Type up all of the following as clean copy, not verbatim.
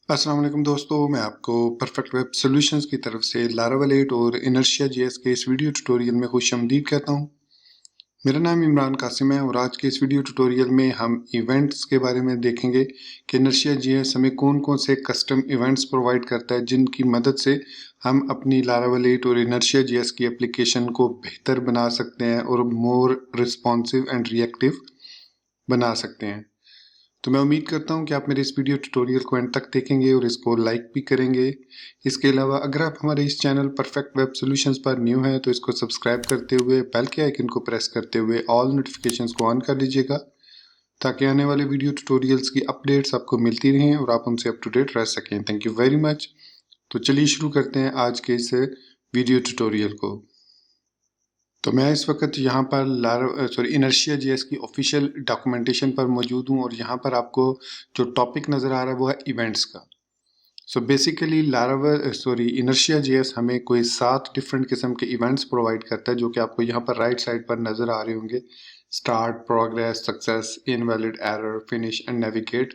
अस्सलाम वालेकुम दोस्तों, मैं आपको परफेक्ट वेब सॉल्यूशंस की तरफ से लारावेल 8 और इनर्शिया जेएस के इस वीडियो ट्यूटोरियल में खुशामदीद कहता हूं। मेरा नाम इमरान कासिम है और आज के इस वीडियो ट्यूटोरियल में हम इवेंट्स के बारे में देखेंगे कि इनर्शिया जेएस हमें कौन-कौन से कस्टम इवेंट्स प्रोवाइड करता है जिनकी मदद से हम अपनी लारावेल 8 और इनर्शिया जेएस की एप्लीकेशन को बेहतर बना सकते हैं और मोर रिस्पॉन्सिव एंड रिएक्टिव बना सकते हैं। तो मैं उम्मीद करता हूं कि आप मेरे इस वीडियो ट्यूटोरियल को एंड तक देखेंगे और इसको लाइक भी करेंगे। इसके अलावा अगर आप हमारे इस चैनल परफेक्ट वेब सॉल्यूशंस पर न्यू हैं तो इसको सब्सक्राइब करते हुए बेल के आइकन को प्रेस करते हुए ऑल नोटिफिकेशंस को ऑन कर लीजिएगा ताकि आने वाले वीडियो ट्यूटोरियल्स की अपडेट्स आपको मिलती रहें और आप उनसे अप टू डेट रह सकें। Thank you very much. तो चलिए शुरू करते हैं आज के इस वीडियो ट्यूटोरियल को। तो मैं इस वक्त यहाँ पर इनर्शिया जेएस की ऑफिशियल डॉक्यूमेंटेशन पर मौजूद हूँ और यहाँ पर आपको जो टॉपिक नज़र आ रहा है वो है इवेंट्स का। सो बेसिकली इनर्शिया जेएस हमें कोई 7 डिफरेंट किस्म के इवेंट्स प्रोवाइड करता है जो कि आपको यहाँ पर राइट साइड पर नज़र आ रहे होंगे। Start, progress, success, invalid, error, finish and navigate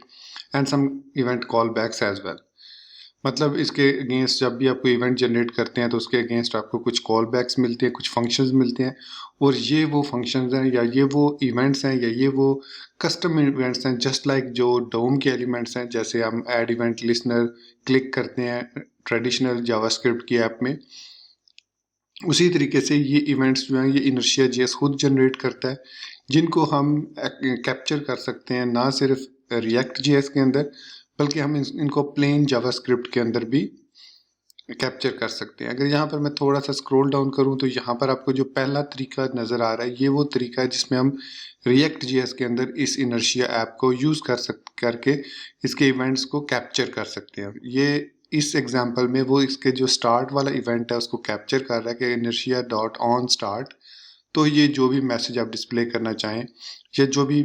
and some event call backs as well. मतलब इसके अगेंस्ट जब भी आपको इवेंट जनरेट करते हैं तो उसके अगेंस्ट आपको कुछ कॉल बैक्स मिलते हैं, कुछ फंक्शंस मिलते हैं और ये वो फंक्शंस हैं या ये वो इवेंट्स हैं या ये वो कस्टम इवेंट्स हैं जस्ट लाइक जो डोम के एलिमेंट्स हैं। जैसे हम ऐड इवेंट लिसनर क्लिक करते हैं ट्रेडिशनल जावास्क्रिप्ट की ऐप में, उसी तरीके से ये इवेंट्स जो हैं ये इनर्शिया जेएस खुद जनरेट करता है जिनको हम कैप्चर कर सकते हैं ना सिर्फ रिएक्ट जेएस के अंदर बल्कि हम इनको प्लेन जावास्क्रिप्ट के अंदर भी कैप्चर कर सकते हैं। अगर यहाँ पर मैं थोड़ा सा स्क्रॉल डाउन करूँ तो यहाँ पर आपको जो पहला तरीका नज़र आ रहा है ये वो तरीका है जिसमें हम रिएक्ट जेएस के अंदर इस इनर्शिया ऐप को यूज़ करके इसके इवेंट्स को कैप्चर कर सकते हैं। ये इस एग्जांपल में वो इसके जो स्टार्ट वाला इवेंट है उसको कैप्चर कर रहा है कि इनर्शिया डॉट ऑन स्टार्ट। तो ये जो भी मैसेज आप डिस्प्ले करना चाहें या जो भी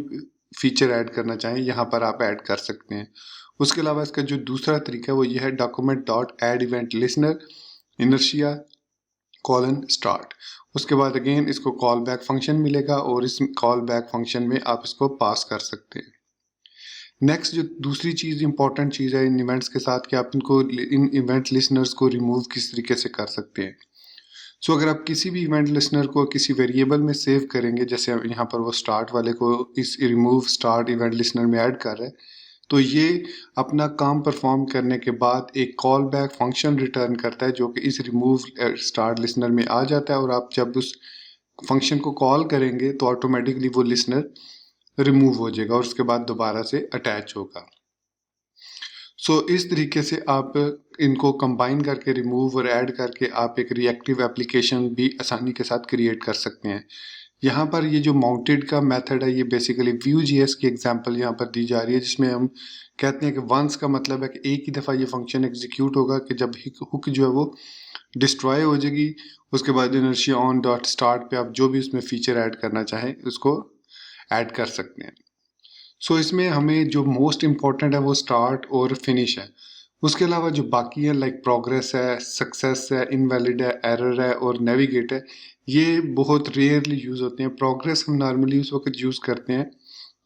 फीचर ऐड करना चाहें यहाँ पर आप ऐड कर सकते हैं। उसके अलावा इसका जो दूसरा तरीका है वो ये है document dot add event listener inertia colon start. उसके बाद अगेन इसको कॉल बैक फंक्शन मिलेगा और इस कॉल बैक फंक्शन में आप इसको पास कर सकते हैं। नेक्स्ट जो दूसरी चीज़ इंपॉर्टेंट चीज़ है इन इवेंट्स के साथ कि आप इन इवेंट लिसनर्स को रिमूव किस तरीके से कर सकते हैं। सो अगर आप किसी भी इवेंट लिसनर को किसी वेरिएबल में सेव करेंगे, जैसे यहाँ पर वो स्टार्ट वाले को इस रिमूव स्टार्ट इवेंट लिसनर में ऐड कर रहा है, तो ये अपना काम परफॉर्म करने के बाद एक कॉल बैक फंक्शन रिटर्न करता है जो कि इस रिमूव स्टार्ट लिसनर में आ जाता है और आप जब उस फंक्शन को कॉल करेंगे तो ऑटोमेटिकली वो लिसनर रिमूव हो जाएगा और उसके बाद दोबारा से अटैच होगा। सो इस तरीके से आप इनको कंबाइन करके रिमूव और ऐड करके आप एक रिएक्टिव एप्लीकेशन भी आसानी के साथ क्रिएट कर सकते हैं। यहाँ पर ये जो माउंटेड का मेथड है ये बेसिकली व्यू जेएस की एग्जांपल यहाँ पर दी जा रही है जिसमें हम कहते हैं कि वंस का मतलब है कि एक ही दफ़ा ये फंक्शन एग्जीक्यूट होगा कि जब हुक जो है वो डिस्ट्रॉय हो जाएगी उसके बाद इनर्शिया ऑन डॉट स्टार्ट पे आप जो भी उसमें फीचर ऐड करना चाहें उसको ऐड कर सकते हैं। सो इसमें हमें जो मोस्ट इम्पॉर्टेंट है वो स्टार्ट और फिनिश है। उसके अलावा जो बाकी है लाइक प्रोग्रेस है, सक्सेस है, इनवैलिड है, एरर है और नेविगेट है, ये बहुत रेयरली यूज़ होते हैं। प्रोग्रेस हम नॉर्मली उस वक्त यूज़ करते हैं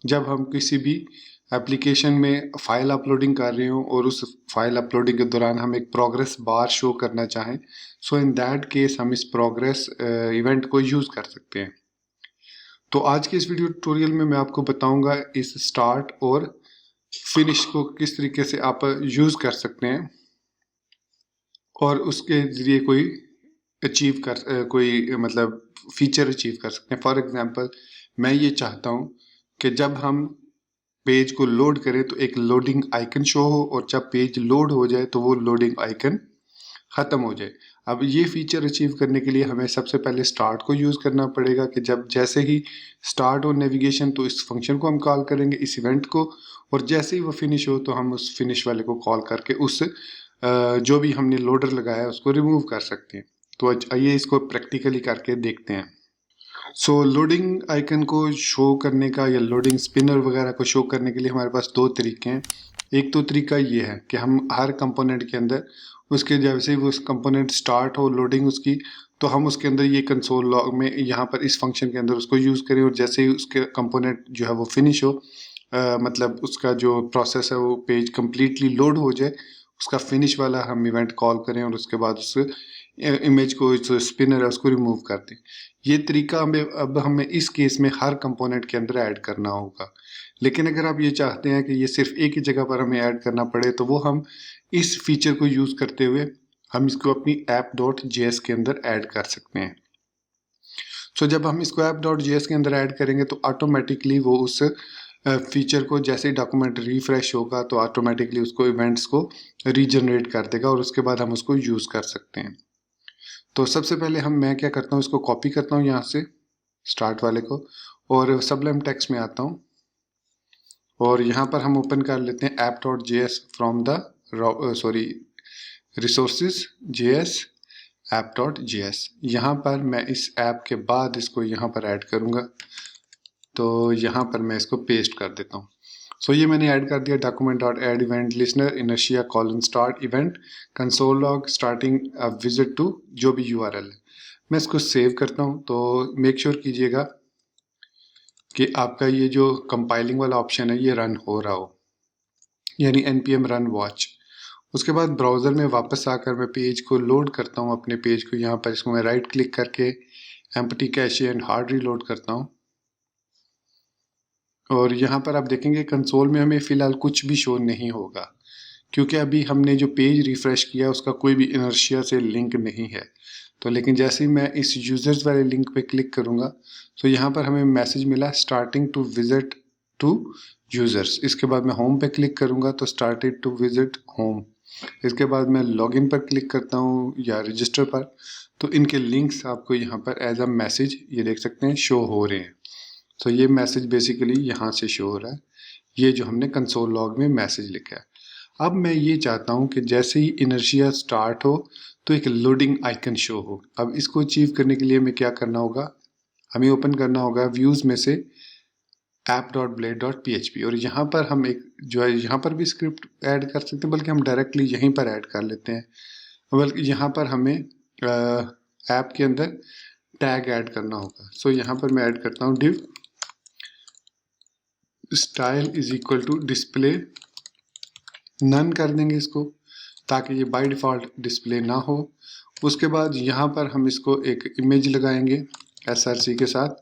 जब हम किसी भी एप्लीकेशन में फ़ाइल अपलोडिंग कर रहे हो और उस फाइल अपलोडिंग के दौरान हम एक प्रोग्रेस बार शो करना चाहें, सो इन दैट केस हम इस प्रोग्रेस इवेंट को यूज़ कर सकते हैं। तो आज के इस वीडियो ट्यूटोरियल में मैं आपको बताऊंगा इस स्टार्ट और फिनिश को किस तरीके से आप यूज़ कर सकते हैं और उसके ज़रिए कोई मतलब फीचर अचीव कर सकते हैं। फॉर एग्जांपल मैं ये चाहता हूँ कि जब हम पेज को लोड करें तो एक लोडिंग आइकन शो हो और जब पेज लोड हो जाए तो वो लोडिंग आइकन ख़त्म हो जाए। अब ये फीचर अचीव करने के लिए हमें सबसे पहले स्टार्ट को यूज़ करना पड़ेगा कि जब जैसे ही स्टार्ट हो नेविगेशन तो इस फंक्शन को हम कॉल करेंगे इस इवेंट को और जैसे ही वो फिनिश हो तो हम उस फिनिश वाले को कॉल करके उस जो भी हमने लोडर लगाया है उसको रिमूव कर सकते हैं। तो आइए इसको प्रैक्टिकली करके देखते हैं। सो लोडिंग आइकन को शो करने का या लोडिंग स्पिनर वगैरह को शो करने के लिए हमारे पास दो तरीके हैं। एक तो तरीका ये है कि हम हर कंपोनेंट के अंदर उसके जैसे ही वो कंपोनेंट स्टार्ट हो लोडिंग उसकी तो हम उसके अंदर ये कंसोल लॉग में यहाँ पर इस फंक्शन के अंदर उसको यूज़ करें और जैसे ही उसके कंपोनेंट जो है वो फिनिश हो मतलब उसका जो प्रोसेस है वो पेज कम्प्लीटली लोड हो जाए, उसका फिनिश वाला हम इवेंट कॉल करें और उसके बाद उस इमेज को जो स्पिनर है उसको रिमूव कर दें। ये तरीका हमें इस केस में हर कंपोनेंट के अंदर ऐड करना होगा। लेकिन अगर आप ये चाहते हैं कि ये सिर्फ एक ही जगह पर हमें ऐड करना पड़े, तो वो हम इस फीचर को यूज़ करते हुए हम इसको अपनी app.js के अंदर ऐड कर सकते हैं। सो जब हम इसको app.js के अंदर ऐड करेंगे तो ऑटोमेटिकली वो उस फीचर को, जैसे ही डॉक्यूमेंट रिफ्रेश होगा तो ऑटोमेटिकली उसको इवेंट्स को रीजनरेट कर देगा और उसके बाद हम उसको यूज़ कर सकते हैं। तो सबसे पहले मैं क्या करता हूँ, इसको कॉपी करता हूँ यहाँ से स्टार्ट वाले को और सबलाइम टेक्स्ट में आता हूँ और यहाँ पर हम ओपन कर लेते हैं app.js from the resources js app.js। यहाँ पर मैं इस ऐप के बाद इसको यहाँ पर ऐड करूँगा, तो यहाँ पर मैं इसको पेस्ट कर देता हूँ। सो ये मैंने ऐड कर दिया, document.add event listener inertia colon start event console log starting a visit to, जो भी URL है। मैं इसको सेव करता हूँ। तो मेक श्योर कीजिएगा कि आपका ये जो कंपाइलिंग वाला ऑप्शन है ये रन हो रहा हो, यानी npm run watch। उसके बाद ब्राउज़र में वापस आकर मैं पेज को लोड करता हूँ, अपने पेज को। यहाँ पर इसको मैं राइट क्लिक करके empty cache and hard reload करता हूँ और यहाँ पर आप देखेंगे कंसोल में हमें फ़िलहाल कुछ भी शो नहीं होगा, क्योंकि अभी हमने जो पेज रिफ़्रेश किया उसका कोई भी इनर्शिया से लिंक नहीं है। तो लेकिन जैसे ही मैं इस यूज़र्स वाले लिंक पे क्लिक करूँगा तो यहाँ पर हमें मैसेज मिला starting to visit to users. इसके बाद मैं होम पे क्लिक करूँगा तो स्टार्टेड टू विजिट होम। इसके बाद मैं लॉगिन पर क्लिक करता हूँ या रजिस्टर पर, तो इनके लिंक्स आपको यहाँ पर एज अ मैसेज ये देख सकते हैं शो हो रहे हैं। तो ये मैसेज बेसिकली यहाँ से शो हो रहा है, ये जो हमने कंसोल लॉग में मैसेज लिखा है। अब मैं ये चाहता हूँ कि जैसे ही इनर्शिया स्टार्ट हो तो एक लोडिंग आइकन शो हो। अब इसको अचीव करने के लिए हमें क्या करना होगा, हमें ओपन करना होगा व्यूज़ में से app.blade.php और यहाँ पर हम एक जो है यहाँ पर भी स्क्रिप्ट ऐड कर सकते हैं, बल्कि हम डायरेक्टली यहीं पर ऐड कर लेते हैं। बल्कि यहाँ पर हमें ऐप के अंदर टैग ऐड करना होगा। सो यहाँ पर मैं ऐड करता हूँ div style is equal to display none कर देंगे इसको, ताकि ये बाय डिफ़ॉल्ट डिस्प्ले ना हो। उसके बाद यहाँ पर हम इसको एक इमेज लगाएंगे src के साथ,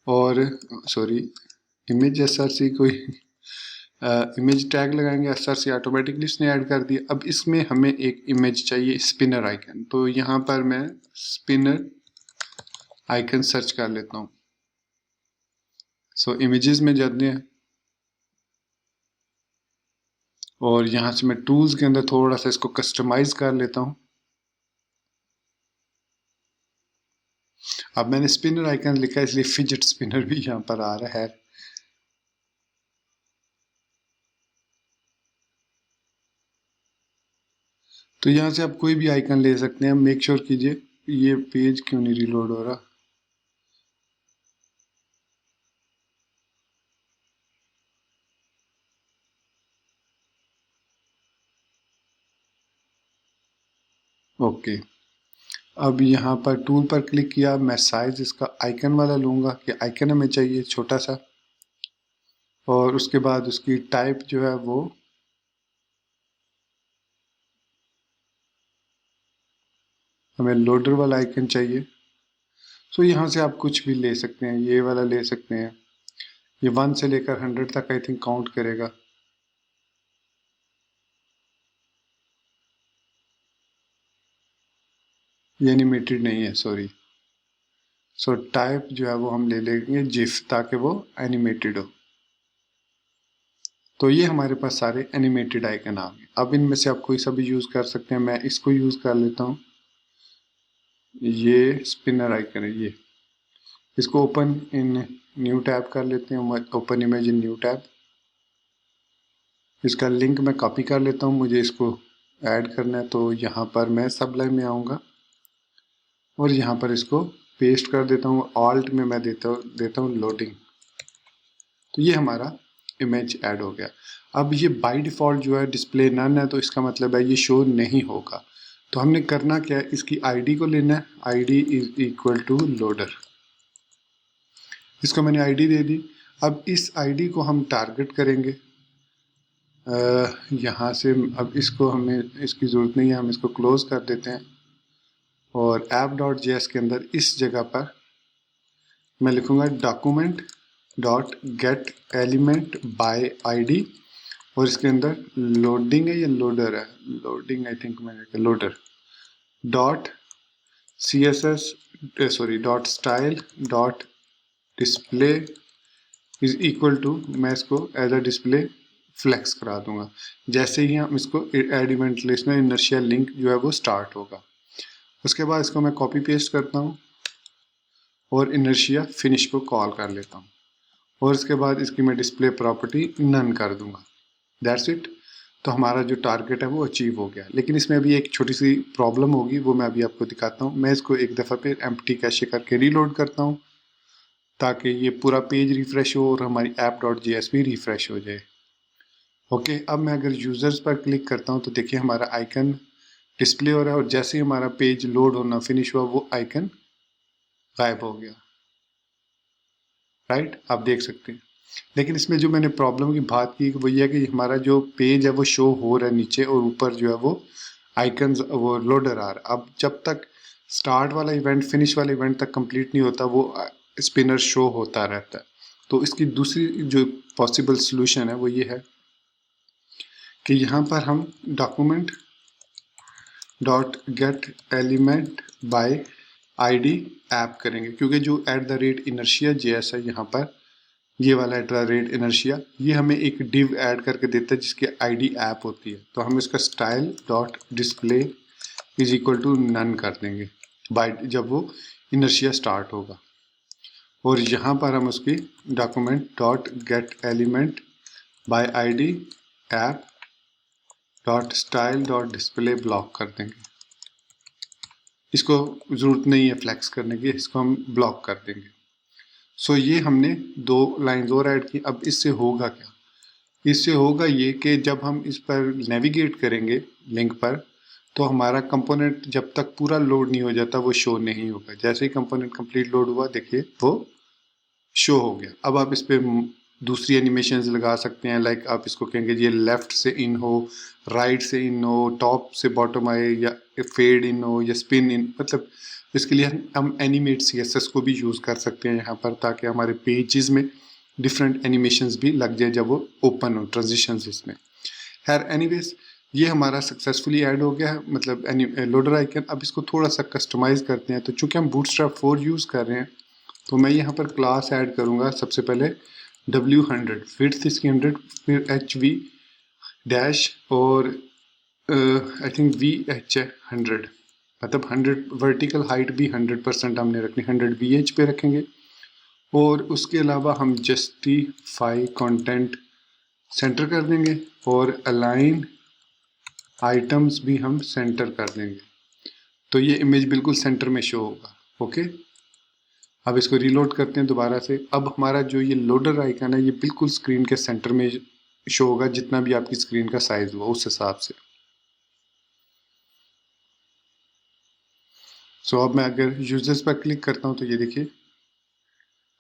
और इमेज src कोई इमेज टैग लगाएंगे src, ऑटोमेटिकली इसने ऐड कर दिया। अब इसमें हमें एक इमेज चाहिए स्पिनर आइकन, तो यहाँ पर मैं स्पिनर आइकन सर्च कर लेता हूँ। सो इमेजेस में जाते हैं और यहाँ से मैं टूल्स के अंदर थोड़ा सा इसको कस्टमाइज कर लेता हूँ। अब मैंने स्पिनर आइकन लिखा है इसलिए फिजेट स्पिनर भी यहाँ पर आ रहा है। तो यहाँ से आप कोई भी आइकन ले सकते हैं। मेक श्योर कीजिए ये पेज क्यों नहीं रिलोड हो रहा। ओके, अब यहाँ पर टूल पर क्लिक किया, मैं साइज इसका आइकन वाला लूँगा कि आइकन हमें चाहिए छोटा सा, और उसके बाद उसकी टाइप जो है वो हमें लोडर वाला आइकन चाहिए। सो यहाँ से आप कुछ भी ले सकते हैं, ये वाला ले सकते हैं। ये 1 से लेकर 100 तक आई थिंक काउंट करेगा। ये एनिमेटेड नहीं है, सॉरी। सो टाइप जो है वो हम ले लेंगे जिफ, ताकि वो एनिमेटेड हो। तो ये हमारे पास सारे एनिमेटेड आइकन आ गए। अब इनमें से आप कोई सा भी यूज़ कर सकते हैं। मैं इसको यूज़ कर लेता हूँ, ये स्पिनर आइकन है ये। इसको ओपन इन न्यू टैब कर लेते हैं, open image in new tab. इसका लिंक मैं कॉपी कर लेता हूँ, मुझे इसको ऐड करना है। तो यहाँ पर मैं सबलाइन में आऊँगा और यहाँ पर इसको पेस्ट कर देता हूँ। ऑल्ट में मैं देता हूँ लोडिंग। तो ये हमारा इमेज ऐड हो गया। अब ये बाय डिफ़ॉल्ट जो है डिस्प्ले नन है, तो इसका मतलब है ये शो नहीं होगा। तो हमने करना क्या है, इसकी आईडी को लेना है। ID is equal to loader. इसको मैंने आईडी दे दी। अब इस आईडी को हम टारगेट करेंगे यहाँ से। अब इसको हमें इसकी ज़रूरत नहीं है, हम इसको क्लोज कर देते हैं और app.js के अंदर इस जगह पर मैं लिखूंगा document dot get element by ID और इसके अंदर लोडिंग है या लोडर है, लोडिंग आई थिंक मैंने loader dot dot style dot display is equal to, मैं इसको एज अ डिस्प्ले फ्लेक्स करा दूंगा। जैसे ही हम इसको एड इवेंट लिस्ट में इनर्शिया लिंक जो है वो स्टार्ट होगा, उसके बाद इसको मैं कॉपी पेस्ट करता हूँ और इनर्शिया फिनिश को कॉल कर लेता हूँ और इसके बाद इसकी मैं डिस्प्ले प्रॉपर्टी नन कर दूंगा। That's it. तो हमारा जो टारगेट है वो अचीव हो गया। लेकिन इसमें अभी एक छोटी सी प्रॉब्लम होगी, वो मैं अभी आपको दिखाता हूँ। मैं इसको एक दफ़ा फिर एम्प्टी कैशे करके रीलोड करता हूँ ताकि ये पूरा पेज रिफ्रेश हो और हमारी app.js भी रिफ्रेश हो जाए। ओके, अब मैं अगर यूज़र्स पर क्लिक करता हूँ तो देखिए हमारा आइकन डिस्प्ले हो रहा है और जैसे ही हमारा पेज लोड होना फिनिश हुआ वो आइकन गायब हो गया। राइट, आप देख सकते हैं। लेकिन इसमें जो मैंने प्रॉब्लम की बात की वो ये है कि हमारा जो पेज है वो शो हो रहा है नीचे और ऊपर जो है वो आइकन्स वो लोडर आ रहा है। अब जब तक स्टार्ट वाला इवेंट फिनिश वाला इवेंट तक कंप्लीट नहीं होता वो स्पिनर शो होता रहता है। तो इसकी दूसरी जो पॉसिबल सोल्यूशन है वो ये है कि यहाँ पर हम document dot get element by ID app करेंगे, क्योंकि जो @inertia JS है यहाँ पर, ये वाला @inertia, ये हमें एक डिव ऐड करके देता है जिसकी आईडी ऐप होती है। तो हम इसका style dot display is equal to none कर देंगे बाय जब वो इनर्शिया स्टार्ट होगा। और यहाँ पर हम उसकी document dot get element by ID app dot style dot display block कर देंगे। इसको ज़रूरत नहीं है फ्लैक्स करने की, इसको हम ब्लॉक कर देंगे। सो ये हमने 2 लाइन्स और ऐड की। अब इससे होगा क्या? इससे होगा ये कि जब हम इस पर नेविगेट करेंगे लिंक पर तो हमारा कंपोनेंट जब तक पूरा लोड नहीं हो जाता वो शो नहीं होगा। जैसे ही कंपोनेंट कंप्लीट लोड हुआ देखिए वो शो हो गया। अब आप इस पर दूसरी एनिमेशंस लगा सकते हैं, लाइक आप इसको कहेंगे ये लेफ्ट से इन हो, राइट से इन हो, टॉप से बॉटम आए, या फेड इन हो या स्पिन इन। मतलब इसके लिए हम एनिमेट CSS को भी यूज़ कर सकते हैं यहाँ पर, ताकि हमारे पेजेस में डिफरेंट एनिमेशंस भी लग जाए जब वो ओपन हो ट्रांजिशंस इसमें। खैर एनीवेज, ये हमारा सक्सेसफुली ऐड हो गया है, मतलब लोडर आइकन। अब इसको थोड़ा सा कस्टमाइज करते हैं। तो चूंकि हम बूटस्ट्रैप 4 यूज़ कर रहे हैं तो मैं यहाँ पर क्लास ऐड करूँगा। सबसे पहले W100, विड्थ इसकी 100, फिर HV डैश और आई थिंक VH है 100, मतलब 100 वर्टिकल हाइट भी 100% हमने रखनी, 100 VH पे रखेंगे। और उसके अलावा हम जस्टिफाई कंटेंट सेंटर कर देंगे और अलाइन आइटम्स भी हम सेंटर कर देंगे। तो ये इमेज बिल्कुल सेंटर में शो होगा। ओके, अब इसको रीलोड करते हैं दोबारा से। अब हमारा जो ये लोडर आइकन है ये बिल्कुल स्क्रीन के सेंटर में शो होगा, जितना भी आपकी स्क्रीन का साइज हुआ उस हिसाब से। सो अब मैं अगर यूजर्स पर क्लिक करता हूँ तो ये देखिए,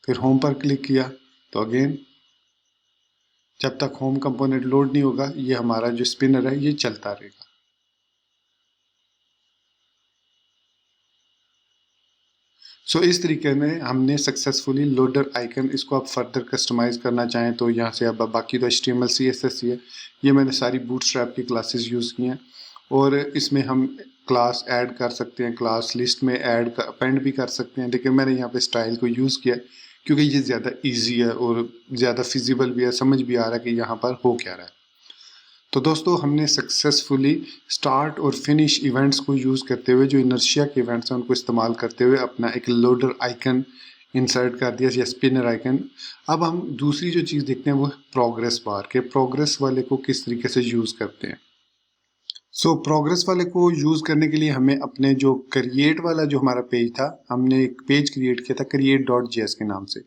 फिर होम पर क्लिक किया तो अगेन जब तक होम कंपोनेंट लोड नहीं होगा ये हमारा जो स्पिनर है ये चलता रहेगा। सो इस तरीके में हमने सक्सेसफुली लोडर आइकन, इसको आप फर्दर कस्टमाइज करना चाहें तो यहाँ से अब बाकी तो HTML CSS ही है। ये मैंने सारी बूटस्ट्रैप की क्लासेस यूज़ की हैं और इसमें हम क्लास ऐड कर सकते हैं, क्लास लिस्ट में ऐड अपेंड भी कर सकते हैं। लेकिन मैंने यहाँ पे स्टाइल को यूज़ किया क्योंकि ये ज़्यादा ईजी है और ज़्यादा फिजिबल भी है, समझ भी आ रहा है कि यहाँ पर हो क्या रहा है। तो दोस्तों हमने सक्सेसफुली स्टार्ट और फिनिश इवेंट्स को यूज़ करते हुए, जो इनर्शिया के इवेंट्स हैं उनको इस्तेमाल करते हुए अपना एक लोडर आइकन इंसर्ट कर दिया या स्पिनर आइकन। अब हम दूसरी जो चीज़ देखते हैं वो प्रोग्रेस बार के, प्रोग्रेस वाले को किस तरीके से यूज़ करते हैं। सो प्रोग्रेस वाले को यूज़ करने के लिए हमें अपने जो क्रिएट वाला जो हमारा पेज था, हमने एक पेज क्रिएट किया था create.js के नाम से,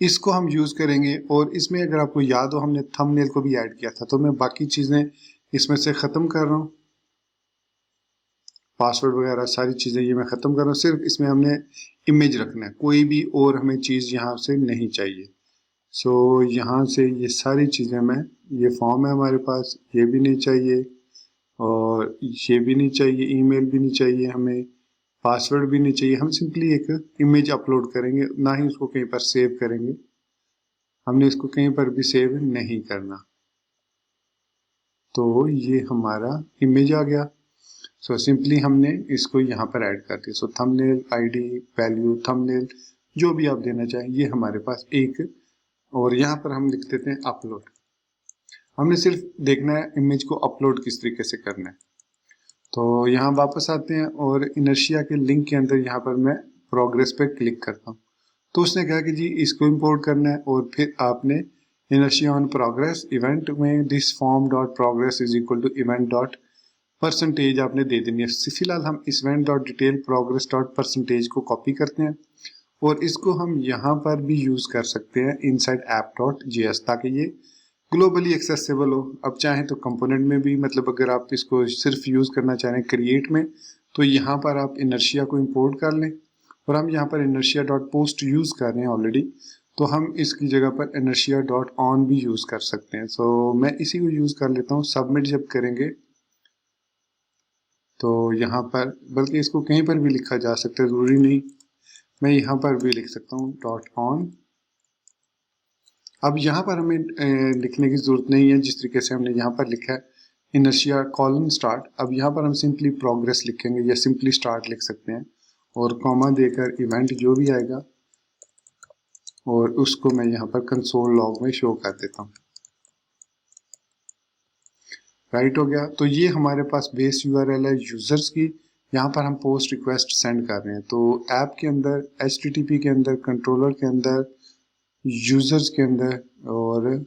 इसको हम यूज़ करेंगे। और इसमें अगर आपको याद हो हमने थंबनेल को भी ऐड किया था, तो मैं बाकी चीज़ें इसमें से ख़त्म कर रहा हूँ, पासवर्ड वगैरह सारी चीज़ें ये मैं ख़त्म कर रहा हूँ। सिर्फ इसमें हमने इमेज रखना है, कोई भी और हमें चीज़ यहाँ से नहीं चाहिए। सो यहाँ से ये सारी चीज़ें मैं, ये फॉर्म है हमारे पास, ये भी नहीं चाहिए और ये भी नहीं चाहिए, ईमेल भी नहीं चाहिए हमें, पासवर्ड भी नहीं चाहिए। हम सिंपली एक इमेज अपलोड करेंगे, ना ही उसको कहीं पर सेव करेंगे। हमने इसको कहीं पर भी सेव नहीं करना। तो ये हमारा इमेज आ गया। सो सिंपली हमने इसको यहाँ पर ऐड कर दिया। सो थंबनेल, आईडी, वैल्यू, थंबनेल जो भी आप देना चाहें, ये हमारे पास एक, और यहाँ पर हम लिख देते हैं अपलोड। हमने सिर्फ देखना है इमेज को अपलोड किस तरीके से करना है। तो यहाँ वापस आते हैं और इनर्शिया के लिंक के अंदर यहाँ पर मैं प्रोग्रेस पे क्लिक करता हूँ। तो उसने कहा कि जी इसको इंपोर्ट करना है, और फिर आपने इनर्शिया ऑन प्रोग्रेस इवेंट में this form dot progress is equal to event dot percentage आपने दे देनी है। फिलहाल हम इस event dot detail progress dot percentage को कॉपी करते हैं और इसको हम यहाँ पर भी यूज कर सकते हैं इनसाइड ऐप डॉट जेएस, ताकि ये ग्लोबली एक्सेसिबल हो। अब चाहें तो कंपोनेंट में भी, मतलब अगर आप इसको सिर्फ यूज करना चाह रहे हैं क्रिएट में, तो यहाँ पर आप इनर्शिया को इंपोर्ट कर लें, और हम यहाँ पर इनर्शिया डॉट पोस्ट यूज कर रहे हैं ऑलरेडी, तो हम इसकी जगह पर इनर्शिया डॉट ऑन भी यूज कर सकते हैं। सो मैं इसी को यूज कर लेता हूँ। सबमिट जब करेंगे तो यहाँ पर, बल्कि इसको कहीं पर भी लिखा जा सकता है, जरूरी नहीं, मैं यहाँ पर भी लिख सकता हूँ डॉट ऑन। अब यहाँ पर हमें लिखने की जरूरत नहीं है, जिस तरीके से हमने यहाँ पर लिखा है इनर्शिया कॉलन स्टार्ट। अब यहाँ पर हम सिंपली प्रोग्रेस लिखेंगे या सिंपली स्टार्ट लिख सकते हैं, और कॉमा देकर इवेंट जो भी आएगा, और उसको मैं यहाँ पर कंसोल लॉग में शो कर देता हूँ। राइट हो गया। तो ये हमारे पास बेस यूआरएल है यूजर्स की। यहाँ पर हम पोस्ट रिक्वेस्ट सेंड कर रहे हैं। तो ऐप के अंदर, HTTP के अंदर, कंट्रोलर के अंदर, यूजर्स के अंदर, और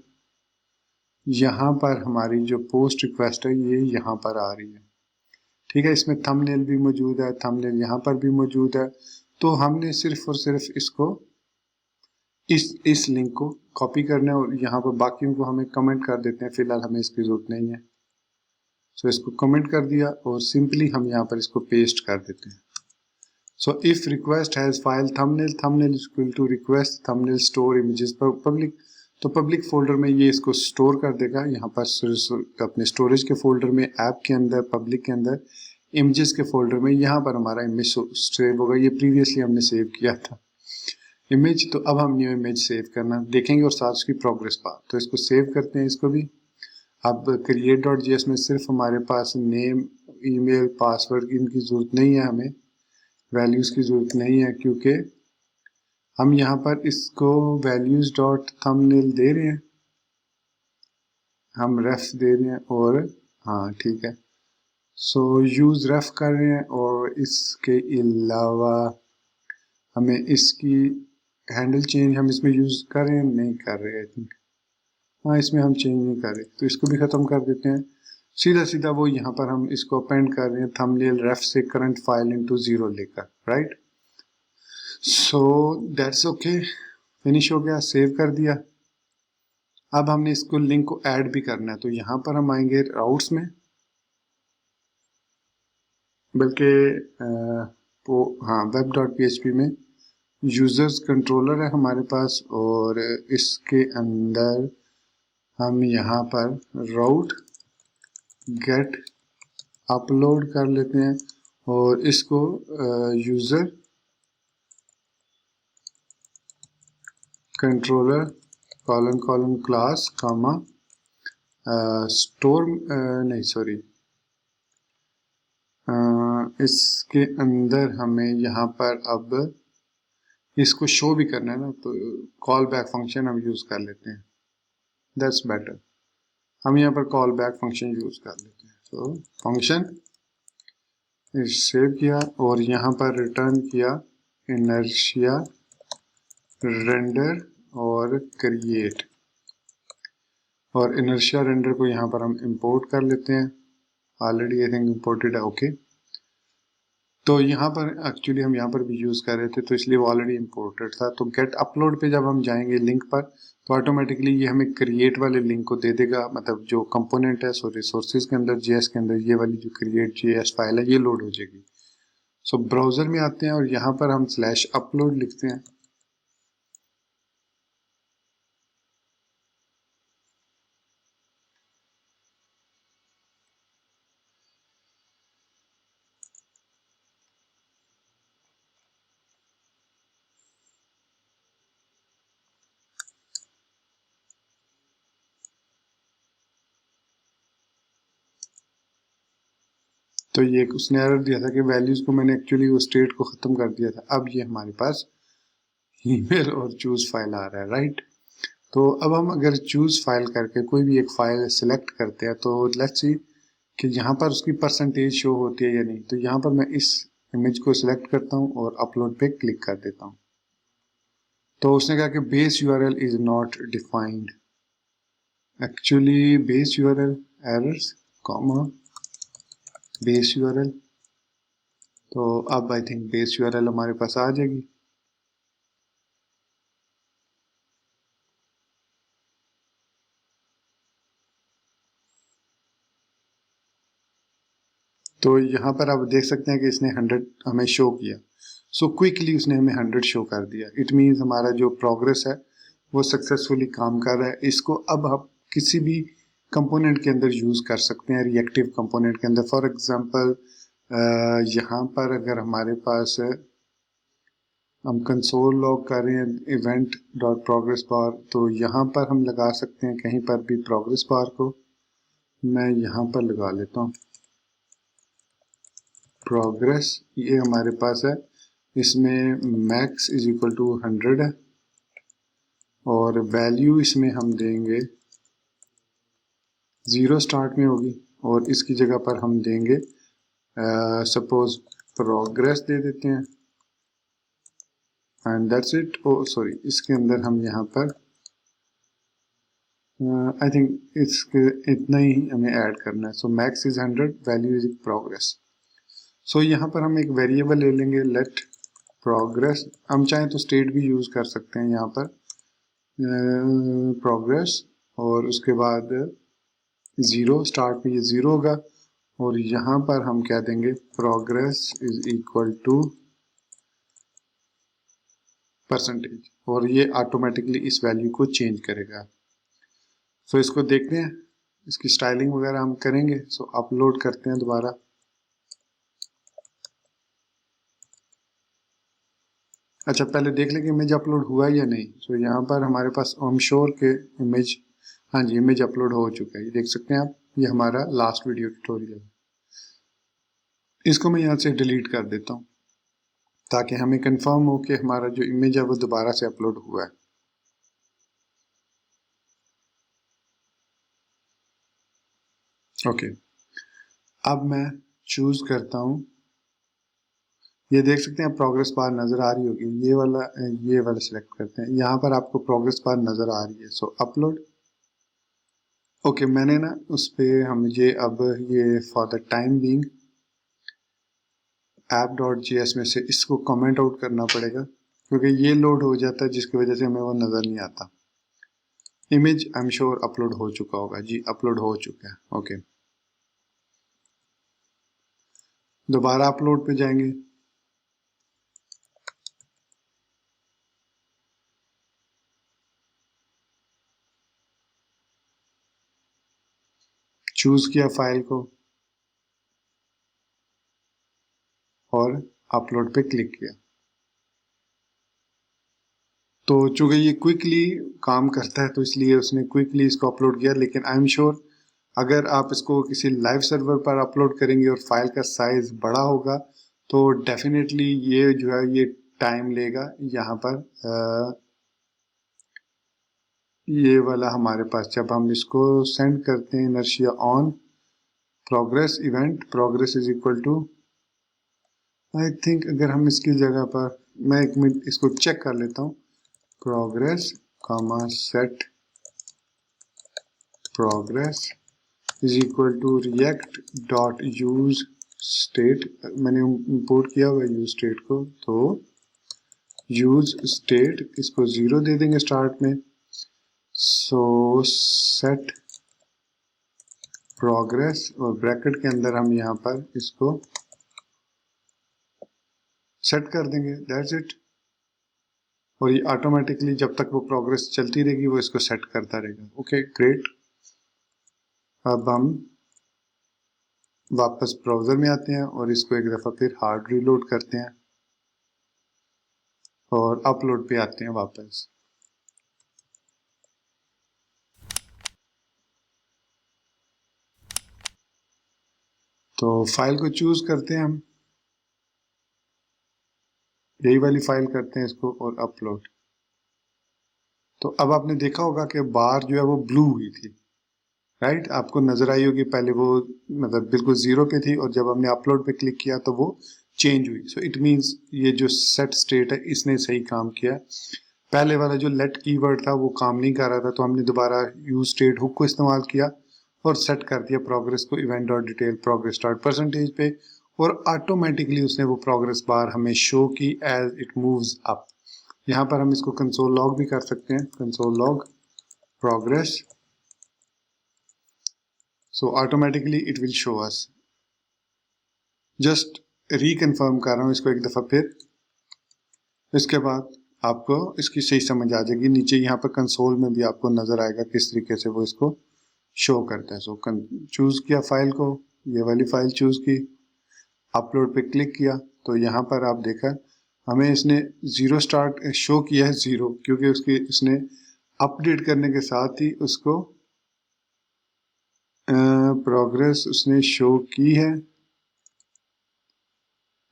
यहाँ पर हमारी जो पोस्ट रिक्वेस्ट है ये यहाँ पर आ रही है। ठीक है, इसमें थंबनेल भी मौजूद है, थंबनेल यहाँ पर भी मौजूद है। तो हमने सिर्फ और सिर्फ इसको, इस लिंक को कॉपी करना है, और यहाँ पर बाकियों को हमें कमेंट कर देते हैं। फिलहाल हमें इसकी जरूरत नहीं है। सो इसको कमेंट कर दिया, और सिंपली हम यहाँ पर इसको पेस्ट कर देते हैं। So if request has file thumbnail, thumbnail is equal to request thumbnail store images पर पब्लिक। तो पब्लिक फोल्डर में ये इसको स्टोर कर देगा, यहाँ पर अपने स्टोरेज के फोल्डर में, ऐप के अंदर, पब्लिक के अंदर, इमेजेस के फोल्डर में। यहाँ पर हमारा इमेज सेव होगा। ये प्रीवियसली हमने सेव किया था इमेज, तो अब हम न्यू इमेज सेव करना देखेंगे, और साथ उसकी प्रोग्रेस बार। तो इसको सेव करते हैं, इसको भी। अब क्रिएट डॉट जेएस में सिर्फ हमारे पास नेम, ईमेल, पासवर्ड की इनकी जरूरत नहीं है, हमें वैल्यूज की जरूरत नहीं है, क्योंकि हम यहाँ पर इसको वैल्यूज डॉट थंबनेल दे रहे हैं, हम रेफ दे रहे हैं, और हाँ ठीक है। सो यूज रेफ कर रहे हैं, और इसके अलावा हमें इसकी हैंडल चेंज हम इसमें यूज कर रहे हैं, नहीं कर रहे आई थिंक, हाँ इसमें हम चेंज नहीं कर रहे, तो इसको भी खत्म कर देते हैं। सीधा सीधा वो यहाँ पर हम इसको अपेंड कर रहे हैं थंबनेल रेफ से करंट फाइल इनटू 0 लेकर, right. So that's okay, finish हो गया, सेव कर दिया। अब हमने इसको लिंक को ऐड भी करना है, तो यहाँ पर हम आएंगे राउट्स में, बल्कि हाँ वेब डॉट PHP में यूजर्स कंट्रोलर है हमारे पास, और इसके अंदर हम यहाँ पर राउट गेट अपलोड कर लेते हैं, और इसको user controller colon colon class comma store, नहीं सॉरी, इसके अंदर हमें यहाँ पर अब इसको शो भी करना है ना, तो कॉल बैक फंक्शन हम यूज कर लेते हैं, दैट्स बेटर। हम यहाँ पर कॉल बैक फंक्शन यूज कर लेते हैं। तो फंक्शन सेव किया, और यहाँ पर रिटर्न किया इनर्शिया रेंडर और क्रिएट, और इनर्शिया रेंडर को यहाँ पर हम इंपोर्ट कर लेते हैं। ऑलरेडी आई थिंक इंपोर्टेड है, ओके। तो यहाँ पर एक्चुअली हम यहाँ पर भी यूज कर रहे थे, तो इसलिए वो ऑलरेडी इंपोर्टेड था। तो गेट अपलोड पे जब हम जाएंगे लिंक पर, तो ऑटोमेटिकली ये हमें क्रिएट वाले लिंक को दे देगा, मतलब जो कंपोनेंट है, सो रिसोर्सेज के अंदर जेएस के अंदर ये वाली जो क्रिएट जेएस फाइल है ये लोड हो जाएगी। सो ब्राउजर में आते हैं, और यहाँ पर हम /upload लिखते हैं, तो ये उसने एरर दिया था कि वैल्यूज को मैंने एक्चुअली वो स्टेट को ख़त्म कर दिया था। अब ये हमारे पास ईमेल और चूज़ फाइल आ रहा है, राइट। तो अब हम अगर चूज़ फाइल करके कोई भी एक फाइल सिलेक्ट करते हैं तो लेट्स सी कि यहाँ पर उसकी परसेंटेज शो होती है या नहीं। तो यहाँ पर मैं इस इमेज को सिलेक्ट करता हूँ और अपलोड पे क्लिक कर देता हूँ। तो उसने कहा कि base URL is not defined, actually base URL errors comma base URL. तो अब आई थिंक बेस यूआरएल हमारे पास आ जाएगी। तो यहाँ पर आप देख सकते हैं कि इसने 100 हमें शो किया। सो क्विकली उसने हमें 100 शो कर दिया। इट मीन्स हमारा जो प्रोग्रेस है वो सक्सेसफुली काम कर रहा है। इसको अब हम किसी भी कंपोनेंट के अंदर यूज़ कर सकते हैं, रिएक्टिव कंपोनेंट के अंदर। फॉर एग्जांपल यहाँ पर अगर हमारे पास हम कंसोल लॉग कर रहे हैं इवेंट डॉट प्रोग्रेस बार, तो यहाँ पर हम लगा सकते हैं कहीं पर भी प्रोग्रेस बार को। मैं यहाँ पर लगा लेता हूँ प्रोग्रेस, ये हमारे पास है। इसमें मैक्स इज इक्वल टू 100 है और वैल्यू इसमें हम देंगे 0 स्टार्ट में होगी और इसकी जगह पर हम देंगे सपोज प्रोग्रेस दे देते हैं and that's it. Oh sorry, इसके अंदर हम यहाँ पर आई थिंक इसके इतना ही हमें ऐड करना है। So max is 100, value is progress. So यहाँ पर हम एक वेरिएबल ले लेंगे लेट प्रोग्रेस। हम चाहें तो स्टेट भी यूज़ कर सकते हैं यहाँ पर प्रोग्रेस और उसके बाद 0 स्टार्ट में ये 0 होगा और यहाँ पर हम क्या देंगे progress is equal to percentage और ये ऑटोमेटिकली इस वैल्यू को चेंज करेगा। सो इसको देखते हैं, इसकी स्टाइलिंग वगैरह हम करेंगे। सो अपलोड करते हैं दोबारा। अच्छा, पहले देख लें कि इमेज अपलोड हुआ या नहीं। सो यहाँ पर हमारे पास आई एम श्योर के इमेज, हाँ जी, इमेज अपलोड हो चुका है। ये देख सकते हैं आप, ये हमारा लास्ट वीडियो ट्यूटोरियल है। इसको मैं यहाँ से डिलीट कर देता हूँ ताकि हमें कंफर्म हो कि हमारा जो इमेज है वो दोबारा से अपलोड हुआ है। ओके, अब मैं चूज करता हूँ, ये देख सकते हैं प्रोग्रेस बार नजर आ रही होगी। ये वाला सिलेक्ट करते हैं, यहाँ पर आपको प्रोग्रेस बार नजर आ रही है। सो अपलोड। ओके, मैंने ना उस पे हम ये for the time being app.js में से इसको कमेंट आउट करना पड़ेगा क्योंकि ये लोड हो जाता है जिसकी वजह से हमें वो नजर नहीं आता। Image I am sure upload हो चुका होगा जी, अपलोड हो चुका है। ओके, दोबारा अपलोड पे जाएंगे। चूज किया फाइल को और अपलोड पे क्लिक किया। तो चूंकि ये क्विकली काम करता है तो इसलिए उसने क्विकली इसको अपलोड किया। लेकिन आई एम श्योर अगर आप इसको किसी लाइव सर्वर पर अपलोड करेंगे और फाइल का साइज बड़ा होगा तो डेफिनेटली ये जो है ये टाइम लेगा। यहाँ पर ये वाला हमारे पास जब हम इसको सेंड करते हैं inertia on progress event progress is equal to, I think अगर हम इसकी जगह पर, मैं एक मिनट इसको चेक कर लेता हूँ, progress comma set progress is equal to react dot use state. मैंने इंपोर्ट किया हुआ यूज स्टेट को, तो यूज स्टेट इसको 0 दे देंगे स्टार्ट में। सो सेट प्रोग्रेस और ब्रैकेट के अंदर हम यहाँ पर इसको सेट कर देंगे, दैट्स इट। और ये ऑटोमेटिकली जब तक वो प्रोग्रेस चलती रहेगी वो इसको सेट करता रहेगा। Okay great. अब हम वापस ब्राउजर में आते हैं और इसको एक दफ़ा फिर हार्ड रीलोड करते हैं और अपलोड पे आते हैं वापस। तो फाइल को चूज करते हैं हम, यही वाली फाइल करते हैं इसको और अपलोड। तो अब आपने देखा होगा कि बार जो है वो ब्लू हुई थी, राइट। आपको नजर आई होगी, पहले वो मतलब बिल्कुल जीरो पे थी और जब हमने अपलोड पे क्लिक किया तो वो चेंज हुई। सो इट मींस ये जो सेट स्टेट है इसने सही काम किया। पहले वाला जो लेट कीवर्ड था वो काम नहीं कर रहा था, तो हमने दोबारा यूज स्टेट हुक को इस्तेमाल किया और सेट कर दिया प्रोग्रेस को event dot detail progress dot percentage पे, और ऑटोमेटिकली उसने वो प्रोग्रेस बार हमें शो की एज इट मूव्स अप। यहाँ पर हम इसको कंसोल लॉग भी कर सकते हैं, console log progress, so automatically it will show us. Just reconfirm कर रहा हूँ इसको एक दफा फिर, इसके बाद आपको इसकी सही समझ आ जाएगी। नीचे यहाँ पर कंसोल में भी आपको नजर आएगा किस तरीके से वो इसको शो करता है। सो चूज किया फाइल को, ये वाली फाइल चूज की, अपलोड पे क्लिक किया तो यहाँ पर आप देखा हमें इसने जीरो स्टार्ट शो किया है, जीरो, क्योंकि उसकी इसने अपडेट करने के साथ ही उसको प्रोग्रेस उसने शो की है,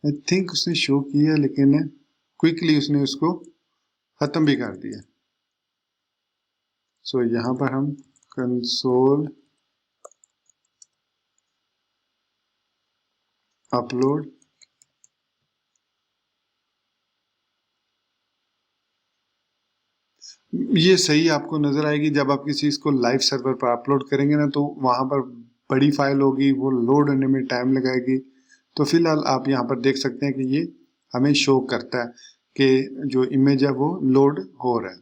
आई थिंक उसने शो की है, लेकिन क्विकली उसने उसको खत्म भी कर दिया। सो यहाँ पर हम कंसोल अपलोड, ये सही आपको नजर आएगी जब आप किसी चीज को लाइव सर्वर पर अपलोड करेंगे ना, तो वहां पर बड़ी फाइल होगी, वो लोड होने में टाइम लगाएगी। तो फिलहाल आप यहाँ पर देख सकते हैं कि ये हमें शो करता है कि जो इमेज है वो लोड हो रहा है।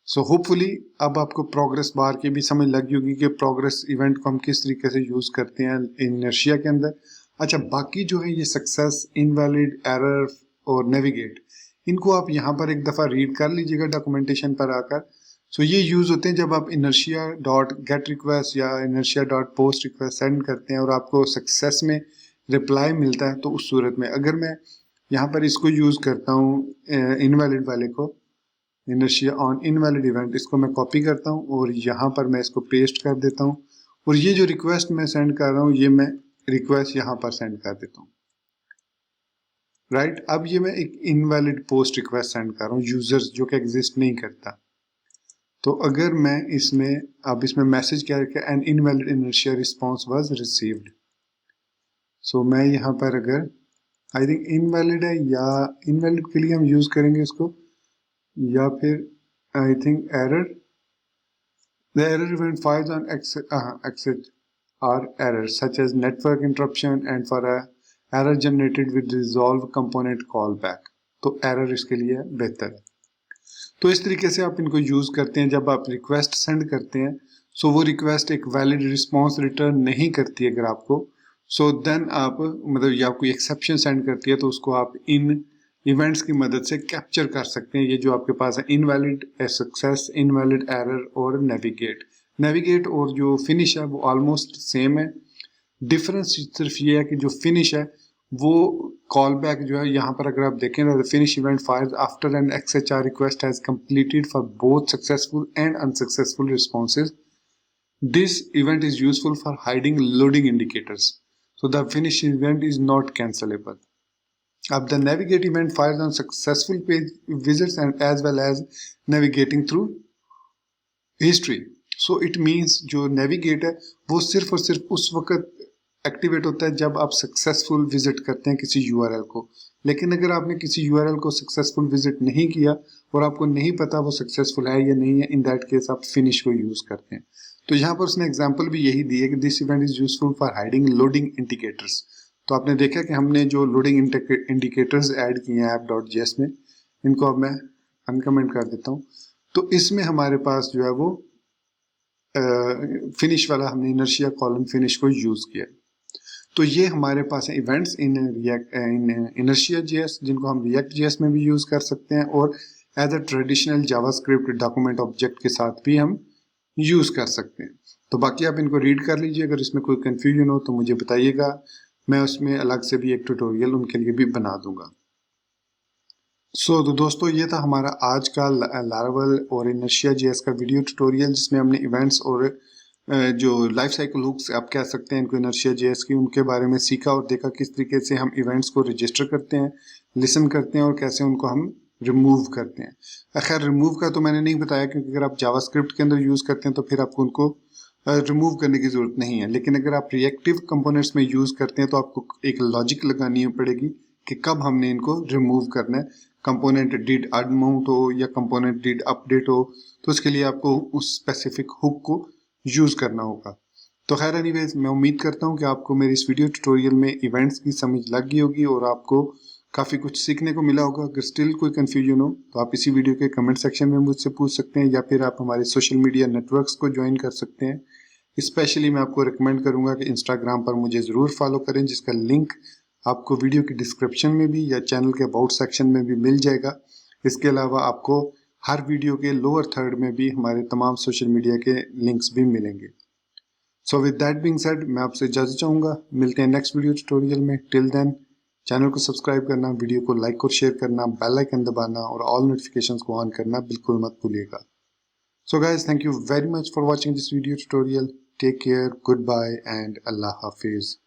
सो होपफुली अब आपको प्रोग्रेस बार की भी समझ लगी होगी कि प्रोग्रेस इवेंट को हम किस तरीके से यूज करते हैं इनर्शिया के अंदर। अच्छा, बाकी जो है ये सक्सेस, इनवैलिड, एरर और नेविगेट, इनको आप यहाँ पर एक दफा रीड कर लीजिएगा डॉक्यूमेंटेशन पर आकर। सो ये यूज होते हैं जब आप इनर्शिया डॉट गेट रिक्वेस्ट या inertia dot post request send करते हैं और आपको सक्सेस में रिप्लाई मिलता है, तो उस सूरत में अगर मैं यहाँ पर इसको यूज करता हूँ इनवैलिड वाले को, इनर्शिया ऑन इनवैलिड इवेंट, इसको मैं कॉपी करता हूँ और यहाँ पर मैं इसको पेस्ट कर देता हूँ, और ये जो रिक्वेस्ट मैं सेंड कर रहा हूँ ये मैं रिक्वेस्ट यहाँ पर सेंड कर देता हूँ, राइट। अब ये मैं एक इनवैलिड पोस्ट रिक्वेस्ट सेंड कर रहा हूँ यूजर्स जो कि एग्जिस्ट नहीं करता। तो अगर मैं इसमें अब इसमें मैसेज क्या है, an invalid inertia response was received. So मैं यहाँ पर अगर आई थिंक इनवैलिड है या इनवैलिड के लिए हम यूज करेंगे इसको, या फिर I think error, the error event files on exit are errors such as network interruption and for a error generated with resolve component callback। तो एरर इसके लिए बेहतर है। तो इस तरीके से आप इनको यूज करते हैं जब आप रिक्वेस्ट सेंड करते हैं। सो वो रिक्वेस्ट एक वैलिड रिस्पॉन्स रिटर्न नहीं करती अगर आपको, सो देन आप मतलब या कोई एक्सेप्शन सेंड करती है तो उसको आप इन इवेंट्स की मदद से कैप्चर कर सकते हैं। ये जो आपके पास है इनवैलिड, सक्सेस, इनवैलिड, एरर और नेविगेट। नेविगेट और जो फिनिश है वो ऑलमोस्ट सेम है, डिफरेंस सिर्फ ये है कि जो फिनिश है वो कॉल बैक जो है, यहाँ पर अगर आप देखें तो finish event fires after an XHR request has completed for both successful and unsuccessful responses. This event is useful for hiding loading indicators, so the finish event is not cancelable. अब the navigate event fires on successful page visits and as well as navigating through history। So it means जो navigate है वो सिर्फ और सिर्फ उस वक्त activate होता है जब आप सक्सेसफुल विजिट करते हैं किसी URL को। लेकिन अगर आपने किसी URL को सक्सेसफुल विजिट नहीं किया और आपको नहीं पता वो सक्सेसफुल है या नहीं है, इन दैट केस आप फिनिश को यूज करते हैं। तो यहाँ पर उसने एग्जाम्पल भी यही दी है कि this event is useful for hiding loading indicators. तो आपने देखा कि हमने जो लोडिंग इंडिकेटर्स ऐड किए हैं app.js में, इनको अब मैं अनकमेंट कर देता हूँ। तो इसमें हमारे पास जो है वो फिनिश वाला हमने इनर्शिया कॉलम फिनिश को यूज किया। तो ये हमारे पास है इवेंट्स इन इनर्शिया JS, जिनको हम React.js में भी यूज कर सकते हैं और as a traditional JavaScript document object के साथ भी हम यूज कर सकते हैं। तो बाकी आप इनको रीड कर लीजिए, अगर इसमें कोई कंफ्यूजन हो तो मुझे बताइएगा, मैं उसमें अलग से भी एक ट्यूटोरियल उनके लिए भी बना दूंगा। तो दोस्तों ये था हमारा आज का लारावेल और इनर्शिया JS का वीडियो ट्यूटोरियल, जिसमें हमने इवेंट्स और जो लाइफ साइकिल हुक्स आप कह सकते हैं इनको इनर्शिया जेएस की, उनके बारे में सीखा और देखा किस तरीके से हम इवेंट्स को रजिस्टर करते हैं, लिसन करते हैं और कैसे उनको हम रिमूव करते हैं। खैर रिमूव का तो मैंने नहीं बताया क्योंकि अगर आप जावास्क्रिप्ट के अंदर यूज़ करते हैं तो फिर आपको उनको रिमूव करने की ज़रूरत नहीं है, लेकिन अगर आप रिएक्टिव कंपोनेंट्स में यूज़ करते हैं तो आपको एक लॉजिक लगानी पड़ेगी कि कब हमने इनको रिमूव करना है। कंपोनेंट डिड अनमाउंट हो या कंपोनेंट डिड अपडेट हो, तो उसके लिए आपको उस स्पेसिफिक हुक को यूज़ करना होगा। तो खैर एनीवेज, मैं उम्मीद करता हूँ कि आपको मेरी इस वीडियो ट्यूटोरियल में इवेंट्स की समझ लग गई होगी और आपको काफ़ी कुछ सीखने को मिला होगा। अगर स्टिल कोई कन्फ्यूजन हो तो आप इसी वीडियो के कमेंट सेक्शन में मुझसे पूछ सकते हैं या फिर आप हमारे सोशल मीडिया नेटवर्क्स को ज्वाइन कर सकते हैं। स्पेशली मैं आपको रिकमेंड करूंगा कि इंस्टाग्राम पर मुझे ज़रूर फॉलो करें, जिसका लिंक आपको वीडियो की डिस्क्रिप्शन में भी या चैनल के अबाउट सेक्शन में भी मिल जाएगा। इसके अलावा आपको हर वीडियो के लोअर थर्ड में भी हमारे तमाम सोशल मीडिया के लिंक्स भी मिलेंगे। So with that being said, मैं आपसे इजाज़त चाहूँगा। मिलते हैं नेक्स्ट वीडियो ट्यूटोरियल में। टिल देन चैनल को सब्सक्राइब करना, वीडियो को लाइक और शेयर करना, बेल आइकन दबाना और ऑल नोटिफिकेशंस को ऑन करना बिल्कुल मत भूलिएगा। So guys, thank you very much for watching this video tutorial. Take care, goodbye and Allah Hafiz.